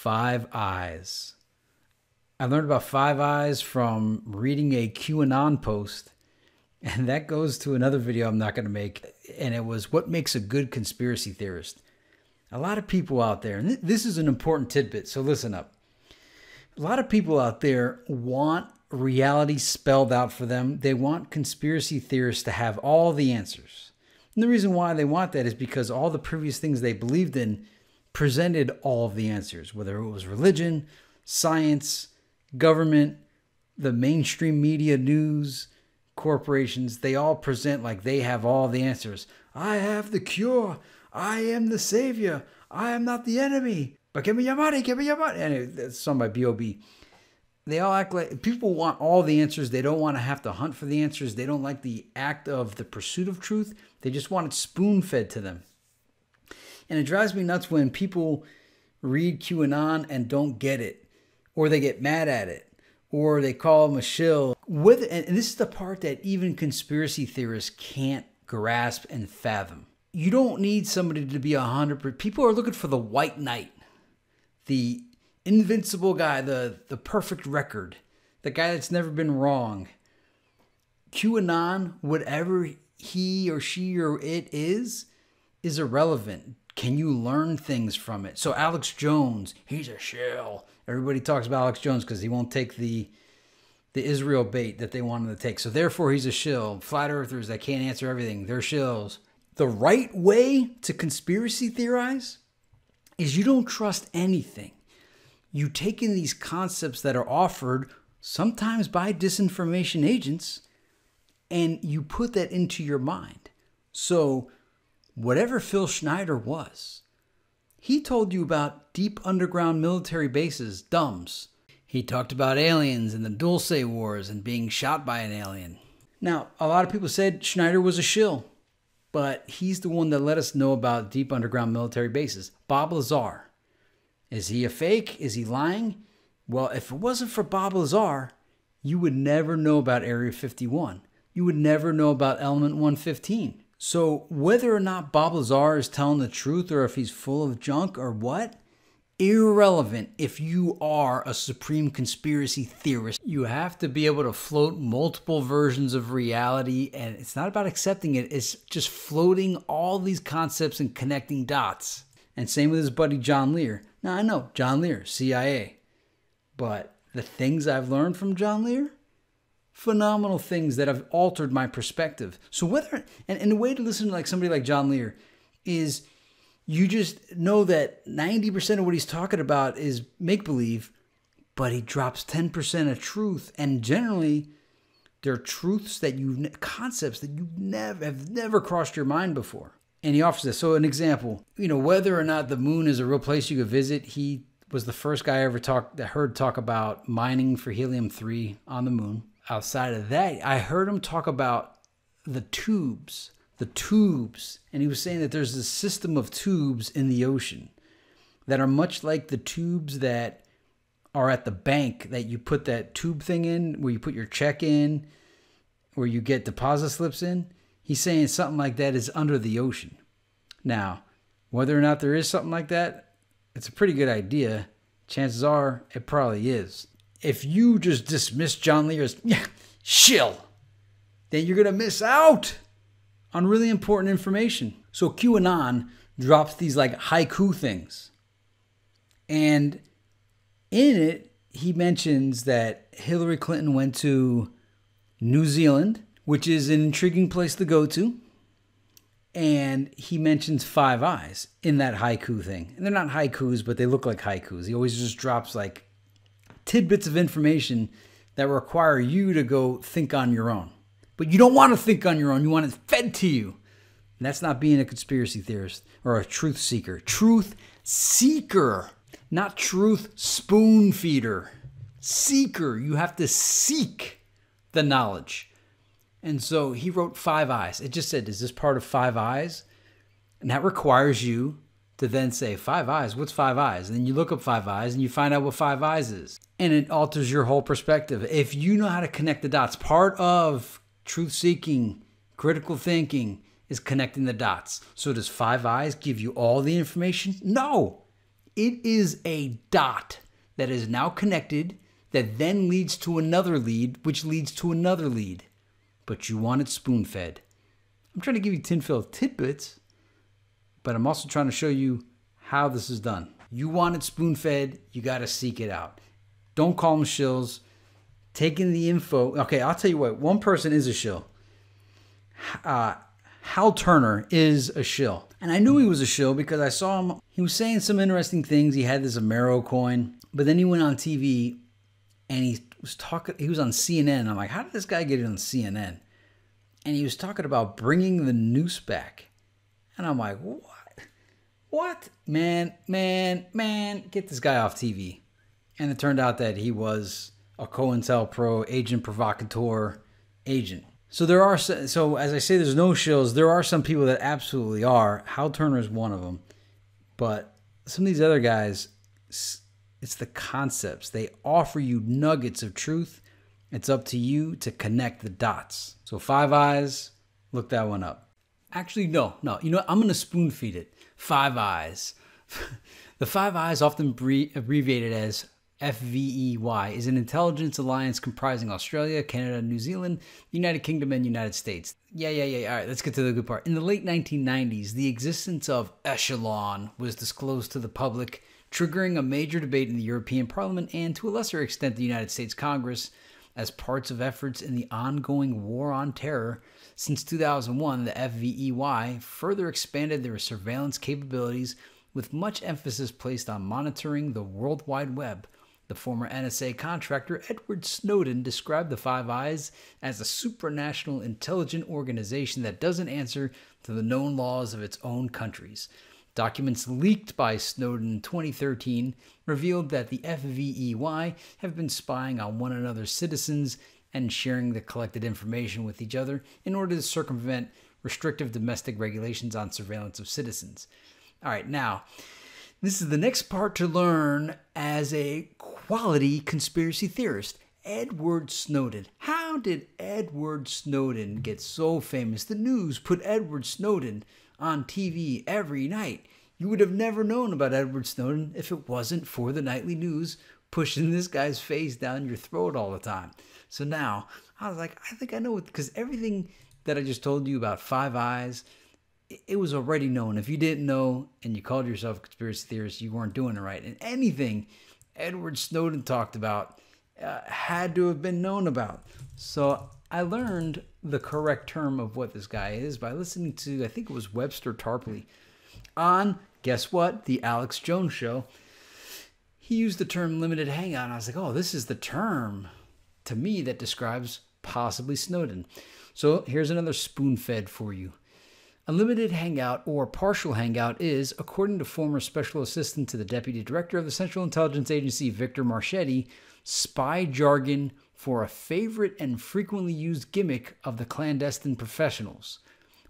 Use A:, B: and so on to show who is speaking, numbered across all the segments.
A: 5 eyes. I learned about 5 eyes from reading a QAnon post, and that goes to another video I'm not going to make, and it was what makes a good conspiracy theorist. A lot of people out there, and this is an important tidbit, so listen up. A lot of people out there want reality spelled out for them. They want conspiracy theorists to have all the answers. And the reason why they want that is because all the previous things they believed in presented all of the answers, whether it was religion, science, government, the mainstream media, news, corporations. They all present like they have all the answers. I have the cure. I am the savior. I am not the enemy. But give me your money. Give me your money. Anyway, that's sung by B.O.B. They all act like people want all the answers. They don't want to have to hunt for the answers. They don't like the act of the pursuit of truth. They just want it spoon-fed to them. And it drives me nuts when people read QAnon and don't get it, or they get mad at it, or they call them a shill. And this is the part that even conspiracy theorists can't grasp and fathom. You don't need somebody to be 100%. People are looking for the white knight, the invincible guy, the perfect record, the guy that's never been wrong. QAnon, whatever he or she or it is irrelevant. Can you learn things from it? So Alex Jones, he's a shill. Everybody talks about Alex Jones because he won't take the Israel bait that they want him to take. So therefore, he's a shill. Flat earthers that can't answer everything, they're shills. The right way to conspiracy theorize is you don't trust anything. You take in these concepts that are offered sometimes by disinformation agents and you put that into your mind. So whatever Phil Schneider was, he told you about deep underground military bases, DUMBs. He talked about aliens and the Dulce Wars and being shot by an alien. Now, a lot of people said Schneider was a shill, but he's the one that let us know about deep underground military bases. Bob Lazar. Is he a fake? Is he lying? Well, if it wasn't for Bob Lazar, you would never know about Area 51. You would never know about Element 115. So whether or not Bob Lazar is telling the truth or if he's full of junk or what, irrelevant if you are a supreme conspiracy theorist. You have to be able to float multiple versions of reality, and it's not about accepting it. It's just floating all these concepts and connecting dots. And same with his buddy John Lear. Now, I know John Lear, CIA, but the things I've learned from John Lear, phenomenal things that have altered my perspective. So whether, and the way to listen to like somebody like John Lear is you just know that 90% of what he's talking about is make-believe, but he drops 10% of truth. And generally, they're truths that concepts that you have never crossed your mind before. And he offers this. So an example, whether or not the moon is a real place you could visit, he was the first guy I ever heard talk about mining for helium-3 on the moon. Outside of that, I heard him talk about the tubes. And he was saying that there's a system of tubes in the ocean that are much like the tubes that are at the bank that you put that tube thing in, where you put your check in, where you get deposit slips in. He's saying something like that is under the ocean. Now, whether or not there is something like that, it's a pretty good idea. Chances are it probably is. If you just dismiss John Lear as shill, then you're going to miss out on really important information. So QAnon drops these like haiku things. And in it, he mentions that Hillary Clinton went to New Zealand, which is an intriguing place to go to. And he mentions 5 eyes in that haiku thing. And they're not haikus, but they look like haikus. He always just drops like tidbits of information that require you to go think on your own. But you don't want to think on your own. You want it fed to you. And that's not being a conspiracy theorist or a truth seeker. Truth seeker, not truth spoon feeder. Seeker. You have to seek the knowledge. And so he wrote 5 eyes. It just said, is this part of 5 eyes? And that requires you to then say, 5 eyes, what's 5 eyes? And then you look up 5 eyes and you find out what 5 eyes is. And it alters your whole perspective. If you know how to connect the dots, part of truth-seeking, critical thinking is connecting the dots. So does 5 eyes give you all the information? No. It is a dot that is now connected that then leads to another lead, which leads to another lead. But you want it spoon-fed. I'm trying to give you tinfoil tidbits, but I'm also trying to show you how this is done. You want it spoon-fed, you got to seek it out. Don't call them shills. Taking the info. Okay, I'll tell you what. One person is a shill. Hal Turner is a shill. And I knew he was a shill because I saw him. He was saying some interesting things. He had this Amero coin. But then he went on TV and he was on CNN. I'm like, how did this guy get it on CNN? And he was talking about bringing the noose back. And I'm like, what? What? Man, get this guy off TV. And it turned out that he was a COINTELPRO agent provocateur agent. So as I say, there's no shills. There are some people that absolutely are. Hal Turner is one of them. But some of these other guys, it's the concepts. They offer you nuggets of truth. It's up to you to connect the dots. So Five Eyes, look that one up. Actually, no. You know what? I'm going to spoon feed it. Five Eyes. The Five Eyes, often abbreviated as FVEY, is an intelligence alliance comprising Australia, Canada, New Zealand, the United Kingdom, and United States. Yeah. All right, let's get to the good part. In the late 1990s, the existence of Echelon was disclosed to the public, triggering a major debate in the European Parliament and, to a lesser extent, the United States Congress, as parts of efforts in the ongoing war on terror. Since 2001, the FVEY further expanded their surveillance capabilities with much emphasis placed on monitoring the World Wide Web. The former NSA contractor Edward Snowden described the Five Eyes as a supranational intelligent organization that doesn't answer to the known laws of its own countries. Documents leaked by Snowden in 2013 revealed that the FVEY have been spying on one another's citizens and sharing the collected information with each other in order to circumvent restrictive domestic regulations on surveillance of citizens. All right, now, this is the next part to learn as a quality conspiracy theorist. Edward Snowden. How did Edward Snowden get so famous? The news put Edward Snowden on TV every night. You would have never known about Edward Snowden if it wasn't for the nightly news pushing this guy's face down your throat all the time. So now, I was like, I think I know it, because everything that I just told you about Five Eyes, it was already known. If you didn't know and you called yourself a conspiracy theorist, you weren't doing it right. And anything Edward Snowden talked about had to have been known about. So I learned the correct term of what this guy is by listening to, I think it was Webster Tarpley, on, guess what, the Alex Jones Show. He used the term limited hangout, and I was like, oh, this is the term to me that describes possibly Snowden. So here's another spoon-fed for you. A limited hangout or partial hangout is, according to former special assistant to the deputy director of the Central Intelligence Agency, Victor Marchetti, spy jargon for a favorite and frequently used gimmick of the clandestine professionals.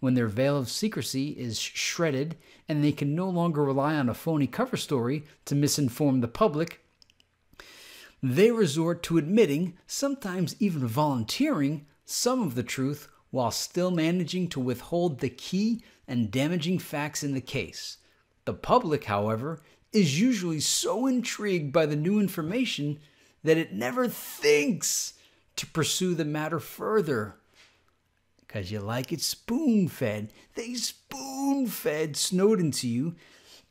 A: When their veil of secrecy is shredded and they can no longer rely on a phony cover story to misinform the public, they resort to admitting, sometimes even volunteering, some of the truth while still managing to withhold the key and damaging facts in the case. The public, however, is usually so intrigued by the new information that it never thinks to pursue the matter further. Because you like it spoon-fed. They spoon-fed Snowden to you,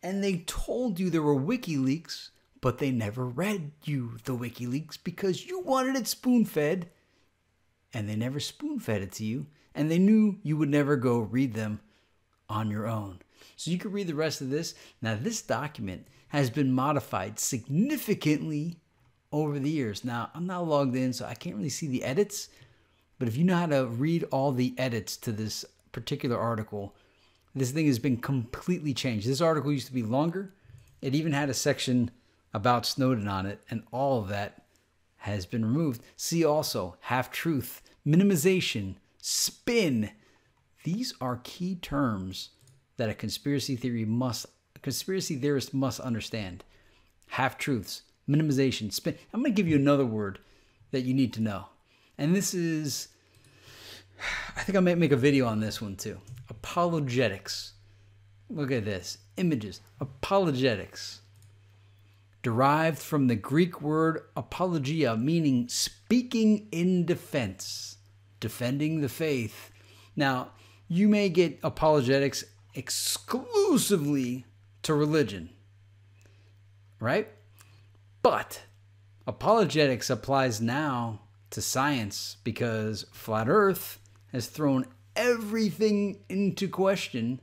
A: and they told you there were WikiLeaks, but they never read you the WikiLeaks because you wanted it spoon-fed, and they never spoon-fed it to you, and they knew you would never go read them on your own. So you can read the rest of this. Now, this document has been modified significantly over the years. Now, I'm not logged in, so I can't really see the edits, but if you know how to read all the edits to this particular article, this thing has been completely changed. This article used to be longer. It even had a section about Snowden on it, and all of that has been removed. See also half-truth, minimization, spin. These are key terms that a conspiracy theorist must understand. Half-truths, minimization, spin. I'm going to give you another word that you need to know. And this is, I think I might make a video on this one too. Apologetics. Look at this. Images. Apologetics. derived from the Greek word apologia, meaning speaking in defense, defending the faith. Now, you may get apologetics exclusively to religion, right? But apologetics applies now to science because Flat Earth has thrown everything into question.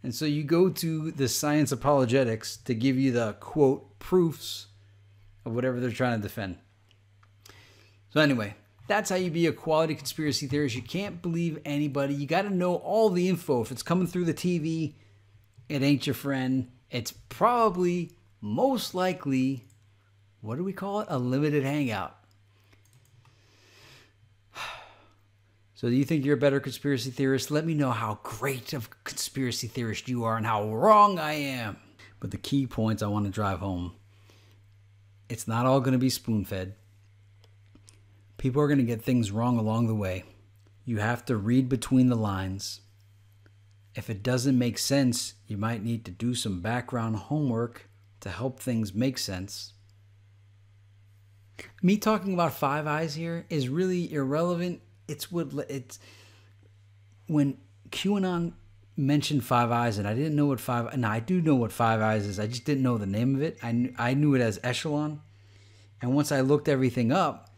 A: And so you go to the science apologetics to give you the, quote, proofs of whatever they're trying to defend. So anyway, that's how you be a quality conspiracy theorist. You can't believe anybody. You got to know all the info. If it's coming through the TV, it ain't your friend. It's probably, most likely, what do we call it? A limited hangout. So do you think you're a better conspiracy theorist? Let me know how great of a conspiracy theorist you are and how wrong I am. But the key points I want to drive home. It's not all going to be spoon-fed. People are going to get things wrong along the way. You have to read between the lines. If it doesn't make sense, you might need to do some background homework to help things make sense. Me talking about Five Eyes here is really irrelevant. It's when QAnon mentioned Five Eyes, and I didn't know what I do know what Five Eyes is. I just didn't know the name of it. I knew it as Echelon. And once I looked everything up,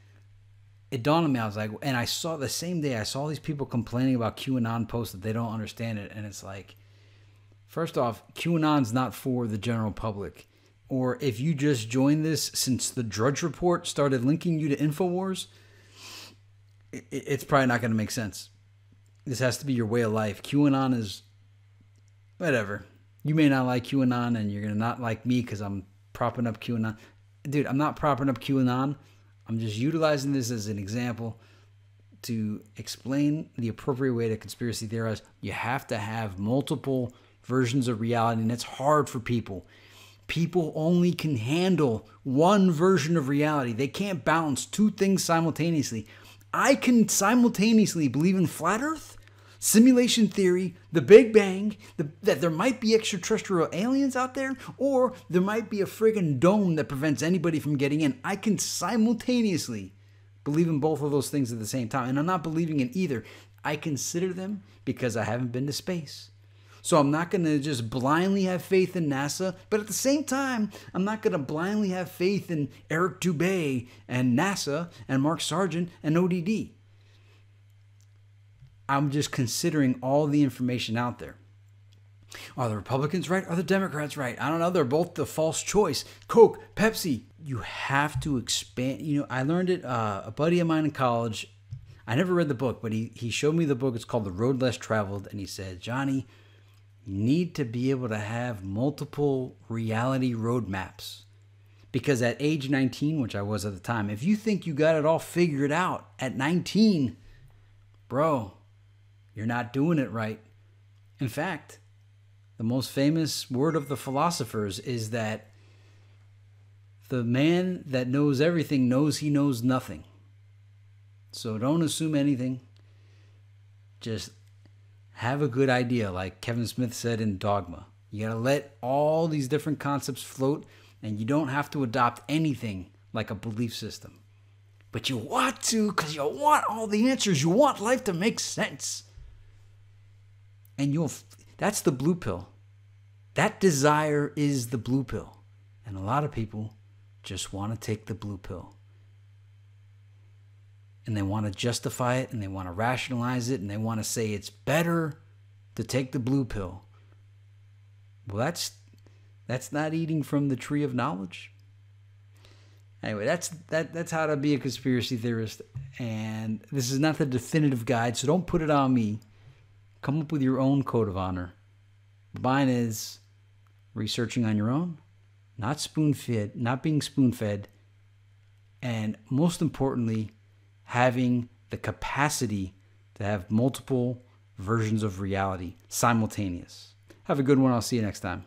A: it dawned on me. I was like, and I saw the same day, I saw these people complaining about QAnon posts that they don't understand it. And it's like, first off, QAnon's not for the general public. Or if you just joined this since the Drudge Report started linking you to InfoWars, it's probably not going to make sense. This has to be your way of life. QAnon is whatever. You may not like QAnon, and you're going to not like me because I'm propping up QAnon. Dude, I'm not propping up QAnon. I'm just utilizing this as an example to explain the appropriate way to conspiracy theorize. You have to have multiple versions of reality, and it's hard for people. People only can handle one version of reality. They can't balance two things simultaneously. I can simultaneously believe in flat earth, simulation theory, the Big Bang, that there might be extraterrestrial aliens out there, or there might be a friggin' dome that prevents anybody from getting in. I can simultaneously believe in both of those things at the same time. And I'm not believing in either. I consider them because I haven't been to space. So I'm not going to just blindly have faith in NASA, but at the same time, I'm not going to blindly have faith in Eric Dubé and NASA and Mark Sargent and ODD. I'm just considering all the information out there. Are the Republicans right? Are the Democrats right? I don't know. They're both the false choice. Coke, Pepsi. You have to expand. You know, I learned it. A buddy of mine in college, I never read the book, but he showed me the book. It's called The Road Less Traveled. And he said, Johnny, you need to be able to have multiple reality roadmaps. Because at age 19, which I was at the time, if you think you got it all figured out at 19, bro, you're not doing it right. In fact, the most famous word of the philosophers is that the man that knows everything knows he knows nothing. So don't assume anything. Just have a good idea, like Kevin Smith said in Dogma. You got to let all these different concepts float, and you don't have to adopt anything like a belief system. But you want to because you want all the answers. You want life to make sense. And that's the blue pill. That desire is the blue pill. And a lot of people just want to take the blue pill. And they want to justify it, and they want to rationalize it, and they want to say it's better to take the blue pill. Well, that's not eating from the tree of knowledge. Anyway, that's how to be a conspiracy theorist. And this is not the definitive guide, so don't put it on me. Come up with your own code of honor. Mine is researching on your own, not spoon-fed, not being spoon-fed, and most importantly, having the capacity to have multiple versions of reality simultaneous. Have a good one. I'll see you next time.